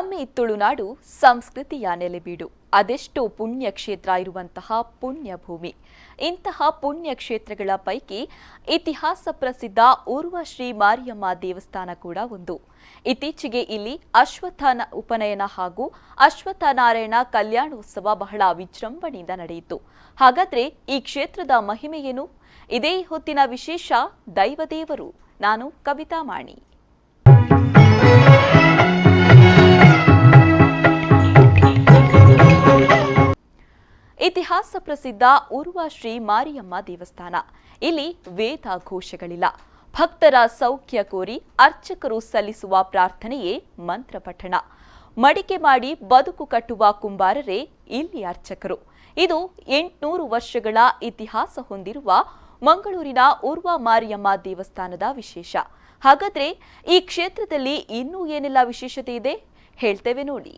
ನಮ್ಮ ತುಳುನಾಡು ಸಂಸ್ಕೃತಿಯ ನೆಲೆಬೀಡು. ಅದೆಷ್ಟೋ ಪುಣ್ಯ ಕ್ಷೇತ್ರ ಇರುವಂತಹ ಪುಣ್ಯ ಭೂಮಿ. ಇಂತಹ ಪುಣ್ಯ ಕ್ಷೇತ್ರಗಳ ಪೈಕಿ ಇತಿಹಾಸ ಪ್ರಸಿದ್ಧ ಊರ್ವಶ್ರೀ ಮಾರಿಯಮ್ಮ ದೇವಸ್ಥಾನ ಕೂಡ ಒಂದು. ಇತ್ತೀಚೆಗೆ ಇಲ್ಲಿ ಅಶ್ವತ್ಥ ಉಪನಯನ ಹಾಗೂ ಅಶ್ವತ್ಥನಾರಾಯಣ ಕಲ್ಯಾಣೋತ್ಸವ ಬಹಳ ವಿಜೃಂಭಣೆಯಿಂದ ನಡೆಯಿತು. ಹಾಗಾದ್ರೆ ಈ ಕ್ಷೇತ್ರದ ಮಹಿಮೆ ಏನು? ಇದೇ ಹೊತ್ತಿನ ವಿಶೇಷ ದೈವದೇವರು. ನಾನು ಕವಿತಾ ಮಾಣಿ. ಇತಿಹಾಸ ಪ್ರಸಿದ್ಧ ಊರ್ವಶ್ರೀ ಮಾರಿಯಮ್ಮ ದೇವಸ್ಥಾನ. ಇಲ್ಲಿ ವೇದ ಘೋಷಗಳಿಲ್ಲ. ಭಕ್ತರ ಸೌಖ್ಯ ಕೋರಿ ಅರ್ಚಕರು ಸಲ್ಲಿಸುವ ಪ್ರಾರ್ಥನೆಯೇ ಮಂತ್ರ ಪಠಣ. ಮಡಿಕೆ ಮಾಡಿ ಬದುಕು ಕಟ್ಟುವ ಕುಂಬಾರರೇ ಇಲ್ಲಿ ಅರ್ಚಕರು. ಇದು 800 ವರ್ಷಗಳ ಇತಿಹಾಸ ಹೊಂದಿರುವ ಮಂಗಳೂರಿನ ಊರ್ವ ಮಾರಿಯಮ್ಮ ದೇವಸ್ಥಾನದ ವಿಶೇಷ. ಹಾಗಾದ್ರೆ ಈ ಕ್ಷೇತ್ರದಲ್ಲಿ ಇನ್ನೂ ಏನೆಲ್ಲ ವಿಶೇಷತೆ ಇದೆ ಹೇಳ್ತೇವೆ ನೋಡಿ.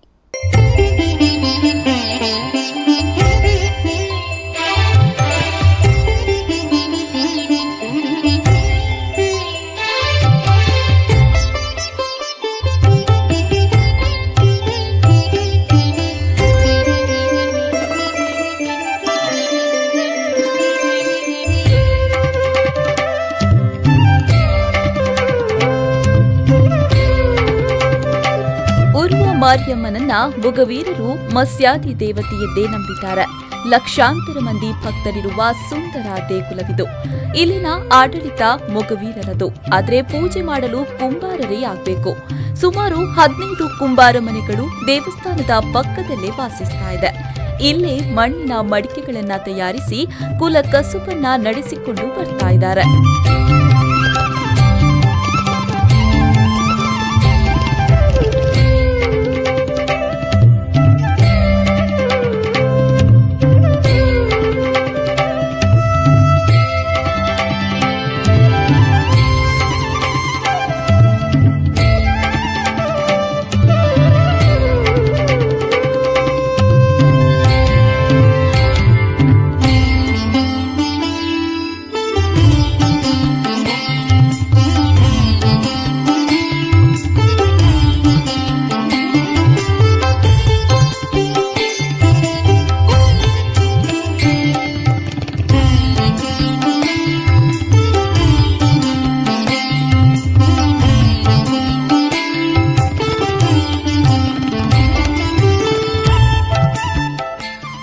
ಮಾರಿಯಮ್ಮನನ್ನ ಮೊಗವೀರರು ಮತ್ಸ್ಯಾದಿ ದೇವತೆಯದ್ದೇ ನಂಬಿದ್ದಾರೆ. ಲಕ್ಷಾಂತರ ಮಂದಿ ಭಕ್ತರಿರುವ ಸುಂದರ ದೇಗುಲವಿದು. ಇಲ್ಲಿನ ಆಡಳಿತ ಮೊಗವೀರರದು. ಆದರೆ ಪೂಜೆ ಮಾಡಲು ಕುಂಬಾರರೇ ಆಗಬೇಕು. ಸುಮಾರು 15 ಕುಂಬಾರ ಮನೆಗಳು ದೇವಸ್ಥಾನದ ಪಕ್ಕದಲ್ಲೇ ವಾಸಿಸ್ತಾ ಇದೆ. ಇಲ್ಲೇ ಮಣ್ಣಿನ ಮಡಿಕೆಗಳನ್ನ ತಯಾರಿಸಿ ಕುಲ ಕಸುಬನ್ನ ನಡೆಸಿಕೊಂಡು ಬರ್ತಾ ಇದ್ದಾರೆ.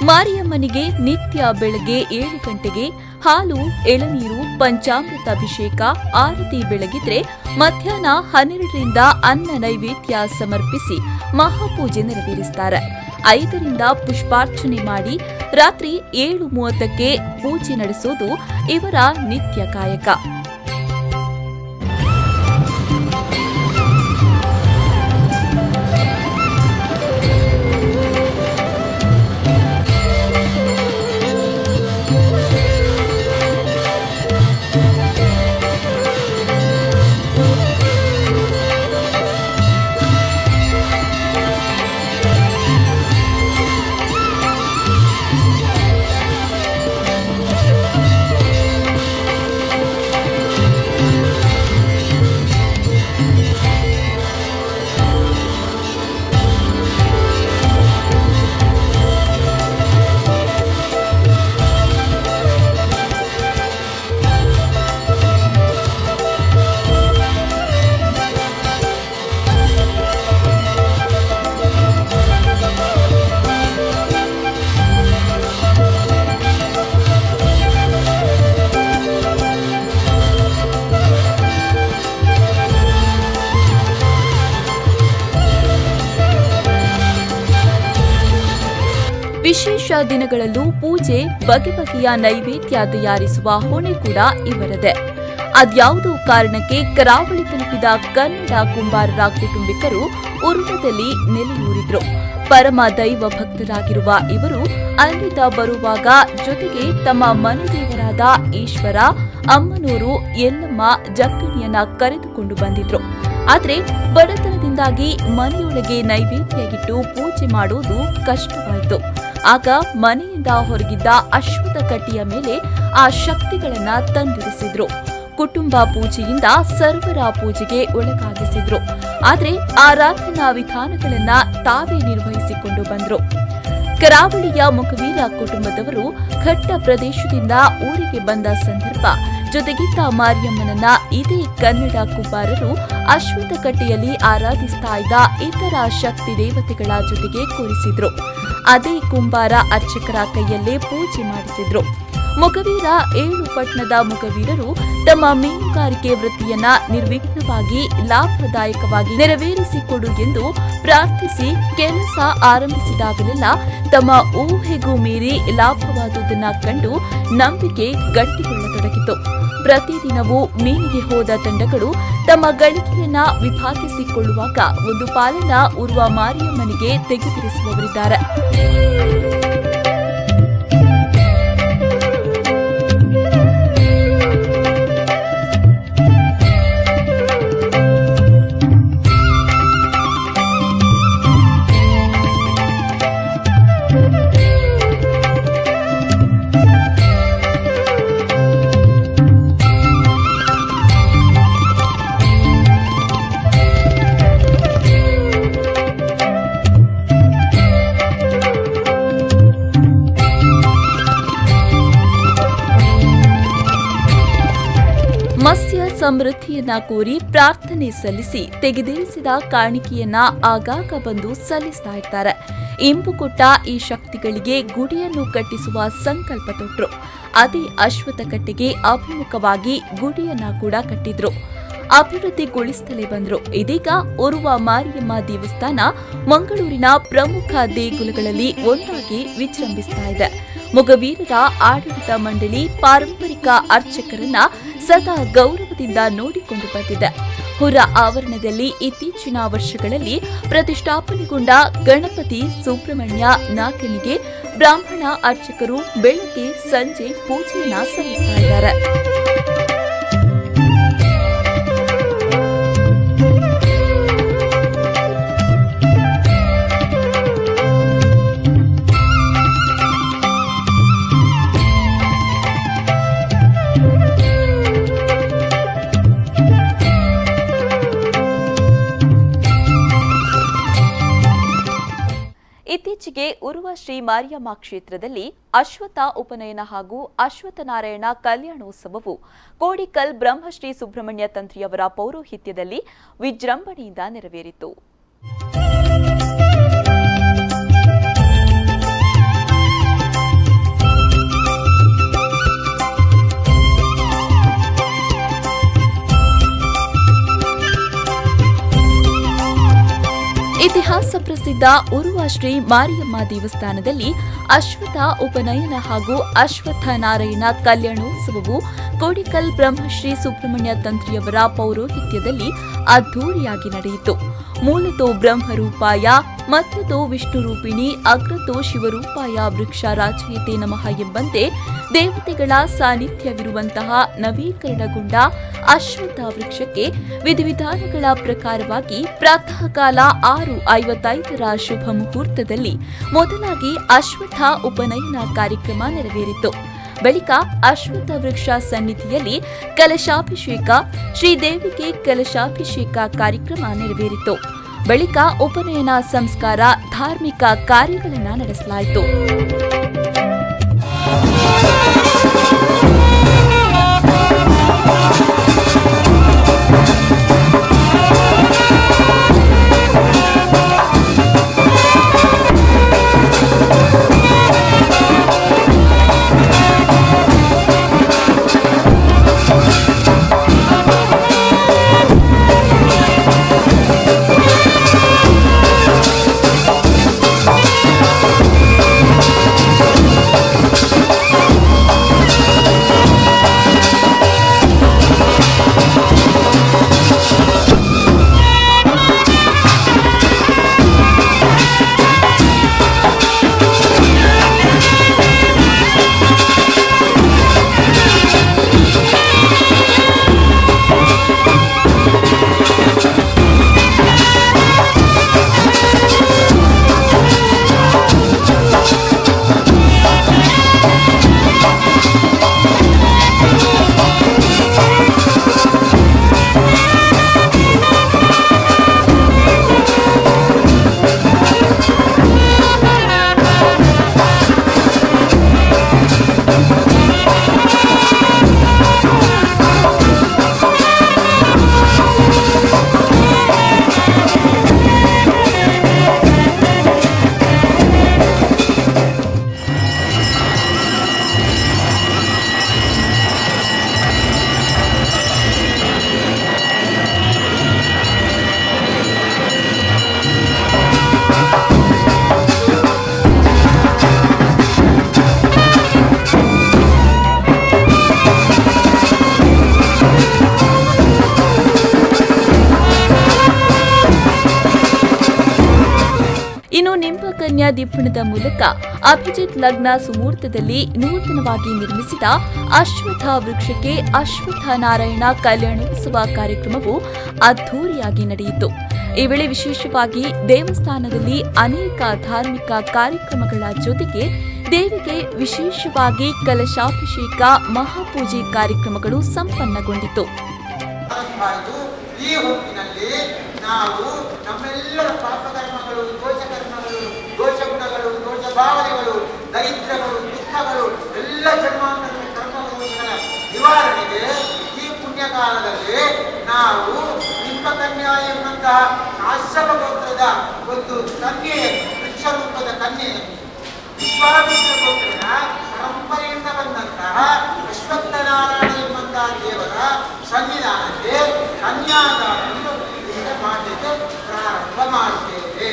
ಮಾರಿಯಮ್ಮನಿಗೆ ನಿತ್ಯ ಬೆಳಗ್ಗೆ 7 ಗಂಟೆಗೆ ಹಾಲು, ಎಳನೀರು, ಪಂಚಾಮೃತ ಅಭಿಷೇಕ, ಆರತಿ ಬೆಳಗಿದ್ರೆ ಮಧ್ಯಾಹ್ನ 12ರಿಂದ ಅನ್ನ ನೈವೇದ್ಯ ಸಮರ್ಪಿಸಿ ಮಹಾಪೂಜೆ ನೆರವೇರಿಸುತ್ತಾರೆ. 5ರಿಂದ ಪುಷ್ಪಾರ್ಚನೆ ಮಾಡಿ ರಾತ್ರಿ 7:30ಕ್ಕೆ ಪೂಜೆ ನಡೆಸೋದು ಇವರ ನಿತ್ಯ ಕಾಯಕ. ವಿಶೇಷ ದಿನಗಳಲ್ಲೂ ಪೂಜೆ, ಬಗೆ ಬಗೆಯ ನೈವೇದ್ಯ ತಯಾರಿಸುವ ಹೊಣೆ ಕೂಡ ಇವರದೇ. ಅದ್ಯಾವುದೋ ಕಾರಣಕ್ಕೆ ಕರಾವಳಿ ತಲುಪಿದ ಕನ್ನಡ ಕುಂಬಾರರ ಕುಟುಂಬಿಕರು ಉರ್ವದಲ್ಲಿ ನೆಲೆಯೂರಿದ್ರು. ಪರಮ ದೈವ ಭಕ್ತರಾಗಿರುವ ಇವರು ಅಲ್ಲಿಂದ ಬರುವಾಗ ಜೊತೆಗೆ ತಮ್ಮ ಮನೆದೇವರಾದ ಈಶ್ವರ, ಅಮ್ಮನೂರು, ಎಲ್ಲಮ್ಮ, ಜಕ್ಕಣಿಯನ್ನ ಕರೆದುಕೊಂಡು ಬಂದಿದ್ರು. ಆದರೆ ಬಡತನದಿಂದಾಗಿ ಮನೆಯೊಳಗೆ ನೈವೇದ್ಯ ಇಟ್ಟು ಪೂಜೆ ಮಾಡೋದು ಕಷ್ಟವಾಯಿತು. ಆಗ ಮನೆಯಿಂದ ಹೊರಗಿದ್ದ ಅಶ್ವತ್ಥ ಕಟ್ಟಿಯ ಮೇಲೆ ಆ ಶಕ್ತಿಗಳನ್ನ ತಂದಿರಿಸಿದ್ರು. ಕುಟುಂಬ ಪೂಜೆಯಿಂದ ಸರ್ವರ ಪೂಜೆಗೆ ಒಳಗಾಗಿಸಿದ್ರು. ಆದರೆ ಆರಾಧನಾ ವಿಧಾನಗಳನ್ನ ತಾವೇ ನಿರ್ವಹಿಸಿಕೊಂಡು ಬಂದ್ರು. ಕರಾವಳಿಯ ಮುಖವೀರ ಕುಟುಂಬದವರು ಘಟ್ಟ ಪ್ರದೇಶದಿಂದ ಊರಿಗೆ ಬಂದ ಸಂದರ್ಭ ಜೊತೆಗಿದ್ದ ಮಾರಿಯಮ್ಮನನ್ನ ಇದೇ ಕನ್ನಡ ಕುಂಬಾರರು ಅಶ್ವತ್ಥಕಟ್ಟೆಯಲ್ಲಿ ಆರಾಧಿಸ್ತಾ ಇದ್ದ ಇತರ ಶಕ್ತಿ ದೇವತೆಗಳ ಜೊತೆಗೆ ಕೂರಿಸಿದ್ರು. ಅದೇ ಕುಂಬಾರ ಅರ್ಚಕರ ಕೈಯಲ್ಲೇ ಪೂಜೆ ಮಾಡಿಸಿದ್ರು. ಮುಖವೀರ 7 ಪಟ್ಟಣದ ಮುಖವೀರರು ತಮ್ಮ ಮೀನುಗಾರಿಕೆ ವೃತ್ತಿಯನ್ನ ನಿರ್ವಿಘ್ನವಾಗಿ ಲಾಭದಾಯಕವಾಗಿ ನೆರವೇರಿಸಿಕೊಡು ಎಂದು ಪ್ರಾರ್ಥಿಸಿ ಕೆಲಸ ಆರಂಭಿಸಿದಾಗಲೆಲ್ಲ ತಮ್ಮ ಊಹೆಗೂ ಮೀರಿ ಲಾಭವಾದುದನ್ನ ಕಂಡು ನಂಬಿಕೆ ಗಟ್ಟಿಗೊಳ್ಳತೊಡಗಿತು. ಪ್ರತಿದಿನವೂ ಮೀನಿಗೆ ಹೋದ ತಂಡಗಳು ತಮ್ಮ ಗಳಿಕೆಯನ್ನ ವಿಭಾಗಿಸಿಕೊಳ್ಳುವಾಗ ಒಂದು ಪಾಲನ್ನ ಉರ್ವ ಮಾರಿಯಮ್ಮನಿಗೆ ತೆಗೆದಿರಿಸುವವರಿದ್ದಾರೆ. ಮತ್ಸ್ಯ ಸಮೃದ್ಧಿಯನ್ನ ಕೋರಿ ಪ್ರಾರ್ಥನೆ ಸಲ್ಲಿಸಿ ತೆಗೆದಿರಿಸಿದ ಕಾಣಿಕೆಯನ್ನ ಆಗಾಗ ಬಂದು ಸಲ್ಲಿಸ್ತಾ ಇರ್ತಾರೆ. ಇಂಬು ಕೊಟ್ಟ ಈ ಶಕ್ತಿಗಳಿಗೆ ಗುಡಿಯನ್ನು ಕಟ್ಟಿಸುವ ಸಂಕಲ್ಪ ತೊಟ್ರು. ಅದೇ ಅಶ್ವತ್ಥಕಟ್ಟೆಗೆ ಅಭಿಮುಖವಾಗಿ ಗುಡಿಯನ್ನ ಕೂಡ ಕಟ್ಟಿದ್ರು. ಅಭಿವೃದ್ಧಿಗೊಳಿಸುತ್ತಲೇ ಬಂದ್ರು. ಇದೀಗ ಓರ್ವ ಮಾರಿಯಮ್ಮ ದೇವಸ್ಥಾನ ಮಂಗಳೂರಿನ ಪ್ರಮುಖ ದೇಗುಲಗಳಲ್ಲಿ ಒಂದಾಗಿ ವಿಜೃಂಭಿಸ್ತಾ ಇದೆ. ಮೊಗವೀರರ ಆಡಳಿತ ಮಂಡಳಿ ಪಾರಂಪರಿಕ ಅರ್ಚಕರನ್ನ ಸದಾ ಗೌರವದಿಂದ ನೋಡಿಕೊಂಡು ಬಂದಿದೆ. ಹೊರ ಆವರಣದಲ್ಲಿ ಇತ್ತೀಚಿನ ವರ್ಷಗಳಲ್ಲಿ ಪ್ರತಿಷ್ಠಾಪನೆಗೊಂಡ ಗಣಪತಿ ಸುಬ್ರಹ್ಮಣ್ಯ ನಾಗನಿಗೆ ಬ್ರಾಹ್ಮಣ ಅರ್ಚಕರು ಬೆಳಗ್ಗೆ ಸಂಜೆ ಪೂಜೆಯನ್ನ ಸಲ್ಲಿಸ್ತಾ ಇದ್ದಾರೆ. ಇತ್ತೀಚೆಗೆ ಉರ್ವ ಶ್ರೀ ಮಾರಿಯಮ್ಮ ಕ್ಷೇತ್ರದಲ್ಲಿ ಅಶ್ವತ್ಥ ಉಪನಯನ ಹಾಗೂ ಅಶ್ವತ್ಥನಾರಾಯಣ ಕಲ್ಯಾಣೋತ್ಸವವು ಕೋಡಿಕಲ್ ಬ್ರಹ್ಮಶ್ರೀ ಸುಬ್ರಹ್ಮಣ್ಯ ತಂತ್ರಿಯವರ ಪೌರೋಹಿತ್ಯದಲ್ಲಿ ವಿಜೃಂಭಣೆಯಿಂದ ನೆರವೇರಿತು. ಇತಿಹಾಸ ಪ್ರಸಿದ್ಧ ಉರ್ವ ಶ್ರೀ ಮಾರಿಯಮ್ಮ ದೇವಸ್ಥಾನದಲ್ಲಿ ಅಶ್ವತ್ಥ ಉಪನಯನ ಹಾಗೂ ಅಶ್ವತ್ಥನಾರಾಯಣ ಕಲ್ಯಾಣೋತ್ಸವವು ಕೋಡಿಕಲ್ ಬ್ರಹ್ಮಶ್ರೀ ಸುಬ್ರಹ್ಮಣ್ಯ ತಂತ್ರಿಯವರ ಪೌರೋಹಿತ್ಯದಲ್ಲಿ ಅದ್ಧೂರಿಯಾಗಿ ನಡೆಯಿತು. ಮೂಲತೋ ಬ್ರಹ್ಮರೂಪಾಯ ಮಧ್ಯತೋ ವಿಷ್ಣುರೂಪಿಣಿ ಅಗ್ರತೋ ಶಿವರೂಪಾಯ ವೃಕ್ಷ ರಾಜಯತೆ ನಮಃ ಎಂಬಂತೆ ದೇವತೆಗಳ ಸಾನ್ನಿಧ್ಯವಿರುವಂತಹ ನವೀಕರಣಗೊಂಡ ಅಶ್ವತ್ಥ ವೃಕ್ಷಕ್ಕೆ ವಿಧಿವಿಧಾನಗಳ ಪ್ರಕಾರವಾಗಿ ಪ್ರಾತಃ ಕಾಲ 6:55 ಶುಭ ಮುಹೂರ್ತದಲ್ಲಿ ಮೊದಲಾಗಿ ಅಶ್ವತ್ಥ ಉಪನಯನ ಕಾರ್ಯಕ್ರಮ ನೆರವೇರಿತು. ಬಳಿಕ ಅಶ್ವತ್ಥ ವೃಕ್ಷ ಸನ್ನಿಧಿಯಲ್ಲಿ ಕಲಶಾಭಿಷೇಕ, ಶ್ರೀದೇವಿಗೆ ಕಲಶಾಭಿಷೇಕ ಕಾರ್ಯಕ್ರಮ ನೆರವೇರಿತು. ಬಳಿಕ ಉಪನಯನ ಸಂಸ್ಕಾರ, ಧಾರ್ಮಿಕ ಕಾರ್ಯಗಳನ್ನು ನಡೆಸಲಾಯಿತು. ಕನ್ಯಾ ದೀಪಣದ ಮೂಲಕ ಅಭಿಜಿತ್ ಲಗ್ನ ಸುಮುಹೂರ್ತದಲ್ಲಿ ನೂತನವಾಗಿ ನಿರ್ಮಿಸಿದ ಅಶ್ವತ್ಥ ವೃಕ್ಷಕ್ಕೆ ಅಶ್ವತ್ಥ ನಾರಾಯಣ ಕಲ್ಯಾಣೋತ್ಸವ ಕಾರ್ಯಕ್ರಮವು ಅದ್ಧೂರಿಯಾಗಿ ನಡೆಯಿತು. ಈ ವೇಳೆ ವಿಶೇಷವಾಗಿ ದೇವಸ್ಥಾನದಲ್ಲಿ ಅನೇಕ ಧಾರ್ಮಿಕ ಕಾರ್ಯಕ್ರಮಗಳ ಜೊತೆಗೆ ದೇವಿಗೆ ವಿಶೇಷವಾಗಿ ಕಲಶಾಭಿಷೇಕ, ಮಹಾಪೂಜೆ ಕಾರ್ಯಕ್ರಮಗಳು ಸಂಪನ್ನಗೊಂಡಿತು. ಈ ಹೊತ್ತಿನಲ್ಲಿ ನಾವು ನಮ್ಮೆಲ್ಲರ ಪಾಪಕರ್ಮಗಳು, ದೋಷಕರ್ಮಗಳು, ದೋಷಗುಣಗಳು, ದೋಷ ಭಾವನೆಗಳು, ದರಿದ್ರಗಳು, ದುಃಖಗಳು, ಎಲ್ಲ ಜನ್ಮಾಂತರದ ಕರ್ಮದೋಷಗಳ ನಿವಾರಣೆಗೆ ಈ ಪುಣ್ಯಕಾಲದಲ್ಲಿ ನಾವು ನಿಂಬಕನ್ಯಾ ಎಂಬಂತಹ ಕಾಶ್ಯಪ ಗೋತ್ರದ ಒಂದು ಕನ್ಯೆ, ವೃಕ್ಷರೂಪದ ಕನ್ಯೆ, ವಿಶ್ವಾಮಿತ್ರ ಗೋತ್ರದ ಪರಂಪರೆಯಿಂದ ಬಂದಂತಹ ಅಶ್ವತ್ಥನಾರಾಯಣ ಎಂಬಂತಹ ದೇವರ ಸನ್ನಿಧಾನಕ್ಕೆ ಕನ್ಯಾದಾನವನ್ನು ಈಗ ಮಾಡಲಿಕ್ಕೆ ಪ್ರಾರಂಭ ಮಾಡುತ್ತೇವೆ.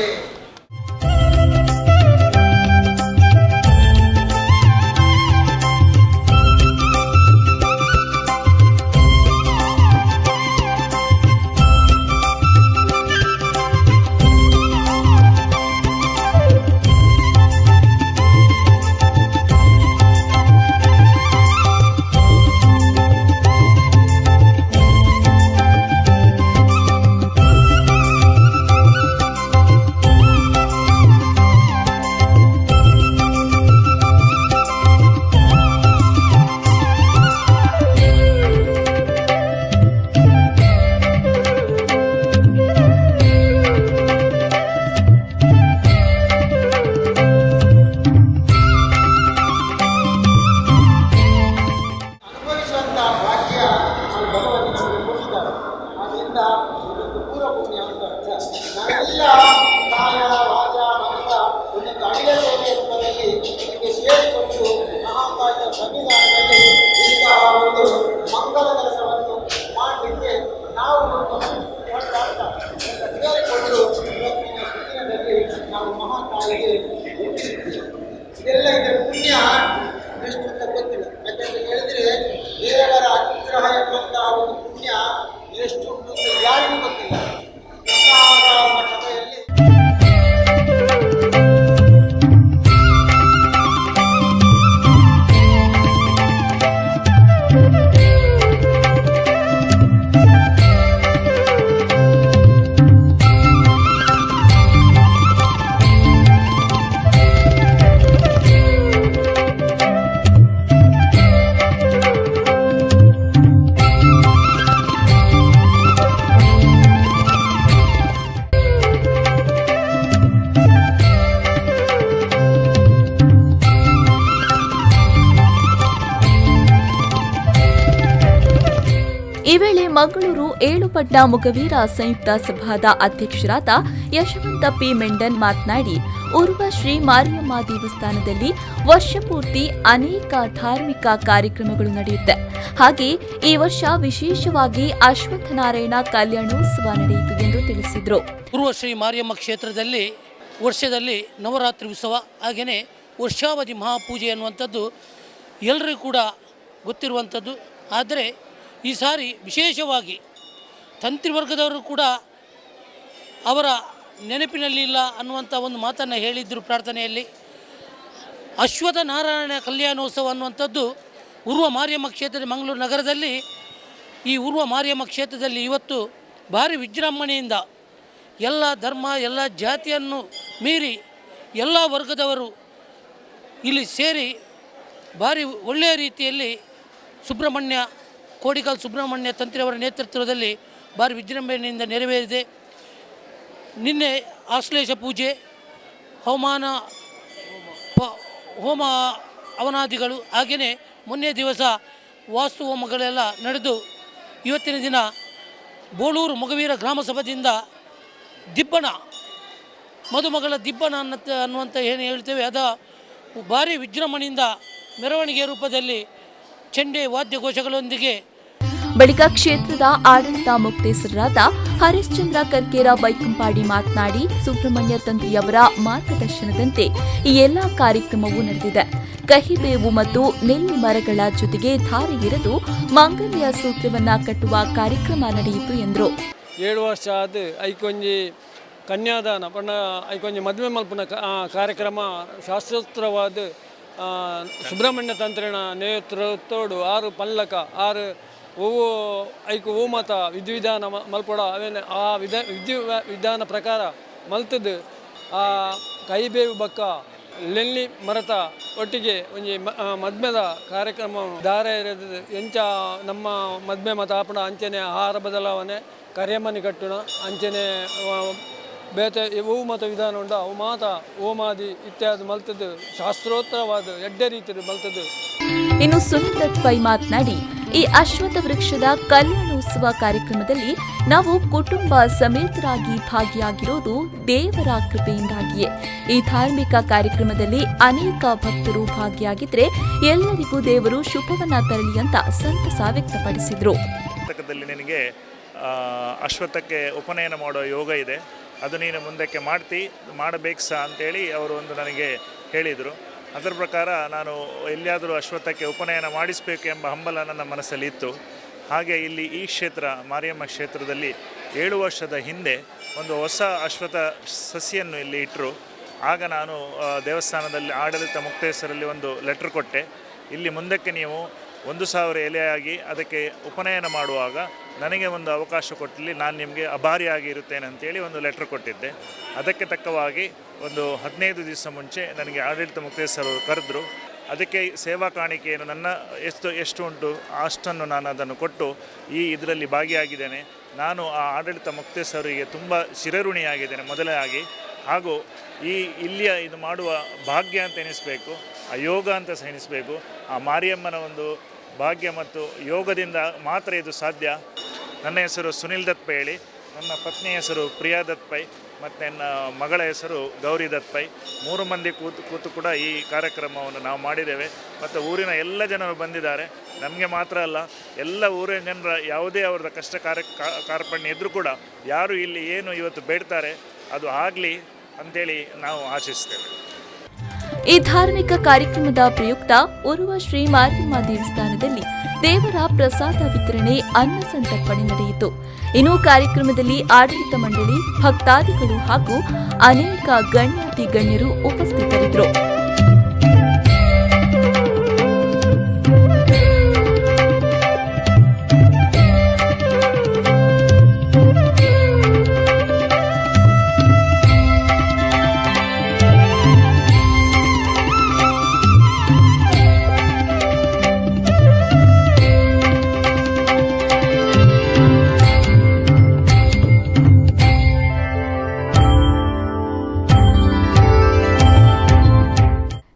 ಇದೆಲ್ಲ ಇದರ ಪುಣ್ಯ ಎಷ್ಟು ಅಂತ ಗೊತ್ತಿಲ್ಲ. ಯಾಕಂದ್ರೆ ಹೇಳಿದ್ರೆ ದೇವರ ಅನುಗ್ರಹ ಎಂಬಂತಹ ಒಂದು ಪುಣ್ಯ ಎಷ್ಟು ಯಾರಿಗೂ ಗೊತ್ತಿಲ್ಲ. ಸಭೆಯಲ್ಲಿ ಈ ವೇಳೆ ಮಂಗಳೂರು ಏಳುಪಡ್ನ ಮೊಗವೀರ ಸಂಯುಕ್ತ ಸಭಾದ ಅಧ್ಯಕ್ಷರಾದ ಯಶವಂತ ಪಿ ಮೆಂಡನ್ ಮಾತನಾಡಿ, ಉರ್ವ ಶ್ರೀ ಮಾರಿಯಮ್ಮ ದೇವಸ್ಥಾನದಲ್ಲಿ ವರ್ಷಪೂರ್ತಿ ಅನೇಕ ಧಾರ್ಮಿಕ ಕಾರ್ಯಕ್ರಮಗಳು ನಡೆಯುತ್ತೆ. ಹಾಗೆ ಈ ವರ್ಷ ವಿಶೇಷವಾಗಿ ಅಶ್ವತ್ಥನಾರಾಯಣ ಕಲ್ಯಾಣೋತ್ಸವ ನಡೆಯಿತು ಎಂದು ತಿಳಿಸಿದರು. ಉರ್ವ ಶ್ರೀ ಮಾರಿಯಮ್ಮ ಕ್ಷೇತ್ರದಲ್ಲಿ ವರ್ಷದಲ್ಲಿ ನವರಾತ್ರಿ ಉತ್ಸವ ಹಾಗೆಯೇ ವರ್ಷಾವಧಿ ಮಹಾಪೂಜೆ ಅನ್ನುವಂಥದ್ದು ಎಲ್ಲರಿಗೂ ಕೂಡ ಗೊತ್ತಿರುವಂಥದ್ದು. ಆದರೆ ಈ ಸಾರಿ ವಿಶೇಷವಾಗಿ ತಂತ್ರಿವರ್ಗದವರು ಕೂಡ ಅವರ ನೆನಪಿನಲ್ಲಿ ಇಲ್ಲ ಅನ್ನುವಂಥ ಒಂದು ಮಾತನ್ನು ಹೇಳಿದ್ದರು ಪ್ರಾರ್ಥನೆಯಲ್ಲಿ. ಅಶ್ವತ್ಥ ನಾರಾಯಣ ಕಲ್ಯಾಣೋತ್ಸವ ಅನ್ನುವಂಥದ್ದು ಉರ್ವ ಮಾರಿಯಮ್ಮ ಕ್ಷೇತ್ರದ ಮಂಗಳೂರು ನಗರದಲ್ಲಿ, ಈ ಉರ್ವ ಮಾರಿಯಮ್ಮ ಕ್ಷೇತ್ರದಲ್ಲಿ ಇವತ್ತು ಭಾರಿ ವಿಜೃಂಭಣೆಯಿಂದ ಎಲ್ಲ ಧರ್ಮ, ಎಲ್ಲ ಜಾತಿಯನ್ನು ಮೀರಿ ಎಲ್ಲ ವರ್ಗದವರು ಇಲ್ಲಿ ಸೇರಿ ಭಾರಿ ಒಳ್ಳೆಯ ರೀತಿಯಲ್ಲಿ ಕೋಡಿಕಾಲ್ ಸುಬ್ರಹ್ಮಣ್ಯ ತಂತ್ರಿಯವರ ನೇತೃತ್ವದಲ್ಲಿ ಭಾರಿ ವಿಜೃಂಭಣೆಯಿಂದ ನೆರವೇರಿದೆ. ನಿನ್ನೆ ಆಶ್ಲೇಷ ಪೂಜೆ, ಹೋಮ ಹವನಾದಿಗಳು, ಹಾಗೆಯೇ ಮೊನ್ನೆ ದಿವಸ ವಾಸ್ತು ಹೋಮಗಳೆಲ್ಲ ನಡೆದು ಇವತ್ತಿನ ದಿನ ಬೋಳೂರು ಮೊಗವೀರ ಗ್ರಾಮ ಸಭಾದಿಂದ ದಿಬ್ಬಣ, ಮದುಮಗಳ ದಿಬ್ಬಣ ಅನ್ನುವಂಥ ಏನು ಹೇಳ್ತೇವೆ ಅದ ಭಾರಿ ವಿಜೃಂಭಣೆಯಿಂದ ಮೆರವಣಿಗೆ ರೂಪದಲ್ಲಿ ಚೆಂಡೆ ವಾದ್ಯಘೋಷಗಳೊಂದಿಗೆ ಬಳಿಕ ಕ್ಷೇತ್ರದ ಆಡಳಿತ ಮುಕ್ತೇಸರರಾದ ಹರಿಶ್ಚಂದ್ರ ಕರ್ಕೇರ ಬೈಕಂಪಾಡಿ ಮಾತನಾಡಿ, ಸುಬ್ರಹ್ಮಣ್ಯ ತಂತ್ರಿಯವರ ಮಾರ್ಗದರ್ಶನದಂತೆ ಈ ಎಲ್ಲಾ ಕಾರ್ಯಕ್ರಮವೂ ನಡೆದಿದೆ. ಕಹಿಬೇವು ಮತ್ತು ನೆಲ್ಲಿ ಮರಗಳ ಜೊತೆಗೆ ಧಾರೆ ಎರೆದು ಮಾಂಗಲ್ಯ ಸೂತ್ರವನ್ನ ಕಟ್ಟುವ ಕಾರ್ಯಕ್ರಮ ನಡೆಯಿತು ಎಂದರು. 7 ವರ್ಷ ಆದ ಐಕೊಂಜಿ ಕನ್ಯಾದಾನ ಪಂಡ ಐಕೊಂಜಿ ಮದುವೆ ಮಲ್ಪನ ಕಾರ್ಯಕ್ರಮ ಶಾಸ್ತ್ರೋತ್ತರವಾದ ಸುಬ್ರಹ್ಮಣ್ಯ ತಂತ್ರಿನ ನೇತೃತ್ವಡು 6 ಪಲ್ಲಕ 6 ಓವು ಐಕು ಓ ಮತ ವಿಧಿವಿಧಾನ ಮಲ್ಪಡ ಅವೇನು ಆ ವಿಧಾನ ಪ್ರಕಾರ ಮಲ್ತದ್ದು ಆ ಕೈಬೇವು ಬಕ್ಕ ಲೆನ್ಲಿ ಮರತ ಒಟ್ಟಿಗೆ ಒಂಜಿ ಮದ್ಮೆದ ಕಾರ್ಯಕ್ರಮ ದಾರ ಇರೋದು ಎಂಚ ನಮ್ಮ ಮದ್ಮೆ ಮತ ಆಪಣ ಅಂಚನೆ ಆಹಾರ ಬದಲಾವಣೆ ಕರೆಯಮನಿ ಕಟ್ಟುಣ ಅಂಚನೆ ಬೇತೆ ಓ ಮತ ವಿಧಾನ ಉಂಡ ಅವು ಮಾತ ಓಮಾದಿ ಇತ್ಯಾದಿ ಮಲ್ತದ್ದು ಶಾಸ್ತ್ರೋತ್ತರವಾದ ಎಡ್ಡೆ ರೀತಿಯಲ್ಲಿ ಮಲ್ತದ್ದು. ಇನ್ನು ಸುನಿಲ್ ಪೈ ಮಾತನಾಡಿ, ಈ ಅಶ್ವತ್ಥ ವೃಕ್ಷದ ಕಲ್ಯಾಣೋತ್ಸವ ಕಾರ್ಯಕ್ರಮದಲ್ಲಿ ನಾವು ಕುಟುಂಬ ಸಮೇತರಾಗಿ ಭಾಗಿಯಾಗಿರೋದು ದೇವರ ಕೃಪೆಯಿಂದಾಗಿಯೇ. ಈ ಧಾರ್ಮಿಕ ಕಾರ್ಯಕ್ರಮದಲ್ಲಿ ಅನೇಕ ಭಕ್ತರು ಭಾಗಿಯಾಗಿದ್ರೆ ಎಲ್ಲರಿಗೂ ದೇವರು ಶುಭವನ್ನ ತರಲಿ ಅಂತ ಸಂತಸ ವ್ಯಕ್ತಪಡಿಸಿದ್ರು. ನಿನಗೆ ಅಶ್ವತ್ಥಕ್ಕೆ ಉಪನಯನ ಮಾಡೋ ಯೋಗ ಇದೆ, ಅದು ನೀನು ಮುಂದಕ್ಕೆ ಮಾಡಬೇಕು ಸಹ ಅಂತೇಳಿ ಅವರು ಒಂದು ನನಗೆ ಹೇಳಿದರು. ಅದರ ಪ್ರಕಾರ ನಾನು ಎಲ್ಲಿಯಾದರೂ ಅಶ್ವತ್ಥಕ್ಕೆ ಉಪನಯನ ಮಾಡಿಸಬೇಕು ಎಂಬ ಹಂಬಲ ನನ್ನ ಮನಸ್ಸಲ್ಲಿ ಇತ್ತು. ಹಾಗೆ ಇಲ್ಲಿ ಈ ಕ್ಷೇತ್ರ ಮಾರಿಯಮ್ಮ ಕ್ಷೇತ್ರದಲ್ಲಿ 7 ವರ್ಷದ ಹಿಂದೆ ಒಂದು ಹೊಸ ಅಶ್ವತ್ಥ ಸಸಿಯನ್ನು ಇಲ್ಲಿ ಇಟ್ಟರು. ಆಗ ನಾನು ದೇವಸ್ಥಾನದಲ್ಲಿ ಆಡಳಿತ ಮುಕ್ತೇಸರಲ್ಲಿ ಒಂದು ಲೆಟ್ರ್ ಕೊಟ್ಟೆ, ಇಲ್ಲಿ ಮುಂದಕ್ಕೆ ನೀವು 1000 ಎಲೆಯಾಗಿ ಅದಕ್ಕೆ ಉಪನಯನ ಮಾಡುವಾಗ ನನಗೆ ಒಂದು ಅವಕಾಶ ಕೊಟ್ಟಲ್ಲಿ ನಾನು ನಿಮಗೆ ಅಭಾರಿಯಾಗಿ ಇರುತ್ತೇನೆ ಅಂತೇಳಿ ಒಂದು ಲೆಟ್ರ್ ಕೊಟ್ಟಿದ್ದೆ. ಅದಕ್ಕೆ ತಕ್ಕವಾಗಿ ಒಂದು 15 ದಿವಸ ಮುಂಚೆ ನನಗೆ ಆಡಳಿತ ಮುಕ್ತೇಸರು ಕರೆದ್ರು. ಅದಕ್ಕೆ ಸೇವಾ ಕಾಣಿಕೆಯನ್ನು ನನ್ನ ಎಷ್ಟು ಉಂಟು ಅಷ್ಟನ್ನು ನಾನು ಅದನ್ನು ಕೊಟ್ಟು ಇದರಲ್ಲಿ ಭಾಗಿಯಾಗಿದ್ದೇನೆ. ನಾನು ಆ ಆಡಳಿತ ಮುಕ್ತೇಸರಿಗೆ ತುಂಬ ಶಿರಋಣಿಯಾಗಿದ್ದೇನೆ ಮೊದಲಾಗಿ. ಹಾಗೂ ಇಲ್ಲಿಯ ಇದು ಮಾಡುವ ಭಾಗ್ಯ ಅಂತ ಎನಿಸಬೇಕು, ಆ ಯೋಗ ಅಂತ ಸಹ ಎನಿಸಬೇಕು. ಆ ಮಾರಿಯಮ್ಮನ ಒಂದು ಭಾಗ್ಯ ಮತ್ತು ಯೋಗದಿಂದ ಮಾತ್ರ ಇದು ಸಾಧ್ಯ. ನನ್ನ ಹೆಸರು ಸುನಿಲ್ ದತ್ ಪೈ ಹೇಳಿ, ನನ್ನ ಪತ್ನಿ ಹೆಸರು ಪ್ರಿಯಾ ದತ್ ಪೈ ಮತ್ತು ನನ್ನ ಮಗಳ ಹೆಸರು ಗೌರಿ ದತ್ ಪೈ. 3 ಮಂದಿ ಕೂತು ಕೂಡ ಈ ಕಾರ್ಯಕ್ರಮವನ್ನು ನಾವು ಮಾಡಿದ್ದೇವೆ. ಮತ್ತು ಊರಿನ ಎಲ್ಲ ಜನರು ಬಂದಿದ್ದಾರೆ. ನಮಗೆ ಮಾತ್ರ ಅಲ್ಲ, ಎಲ್ಲ ಊರಿನ ಜನರ ಯಾವುದೇ ಅವರದ ಕಷ್ಟ ಕಾರ್ಪಣ್ಯ ಇದ್ದರೂ ಕೂಡ ಯಾರು ಇಲ್ಲಿ ಏನು ಇವತ್ತು ಬೇಡ್ತಾರೆ ಅದು ಆಗಲಿ ಅಂತೇಳಿ ನಾವು ಆಶಿಸ್ತೇವೆ. ಈ ಧಾರ್ಮಿಕ ಕಾರ್ಯಕ್ರಮದ ಪ್ರಯುಕ್ತ ಉರುವ ಶ್ರೀ ಮಾರಿಯಮ್ಮ ದೇವಸ್ಥಾನದಲ್ಲಿ ದೇವರ ಪ್ರಸಾದ ವಿತರಣೆ, ಅನ್ನ ಸಂತರ್ಪಣೆ ನಡೆಯಿತು. ಇನ್ನು ಕಾರ್ಯಕ್ರಮದಲ್ಲಿ ಆಡಳಿತ ಮಂಡಳಿ, ಭಕ್ತಾದಿಗಳು ಹಾಗೂ ಅನೇಕ ಗಣ್ಯಾತಿ ಗಣ್ಯರು ಉಪಸ್ಥಿತರಿದ್ದರು.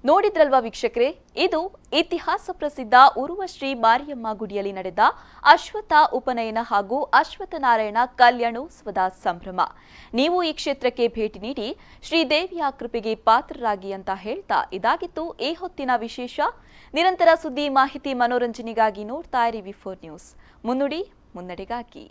ನೋಡಿದ್ರಲ್ವಾ ವೀಕ್ಷಕರೇ, ಇದು ಇತಿಹಾಸ ಪ್ರಸಿದ್ಧ ಉರುವ ಶ್ರೀ ಮಾರಿಯಮ್ಮ ಗುಡಿಯಲ್ಲಿ ನಡೆದ ಅಶ್ವತ್ಥ ಉಪನಯನ ಹಾಗೂ ಅಶ್ವತ್ಥನಾರಾಯಣ ಕಲ್ಯಾಣೋತ್ಸವದ ಸಂಭ್ರಮ. ನೀವು ಈ ಕ್ಷೇತ್ರಕ್ಕೆ ಭೇಟಿ ನೀಡಿ ಶ್ರೀದೇವಿಯ ಕೃಪೆಗೆ ಪಾತ್ರರಾಗಿ ಅಂತ ಹೇಳ್ತಾ ಇದಾಗಿತ್ತು ಈ ಹೊತ್ತಿನ ವಿಶೇಷ. ನಿರಂತರ ಸುದ್ದಿ, ಮಾಹಿತಿ, ಮನೋರಂಜನೆಗಾಗಿ ನೋಡ್ತಾ ಇರಿ ವಿ4 ನ್ಯೂಸ್. ಮುನ್ನುಡಿ ಮುನ್ನಡೆಗಾಗಿ.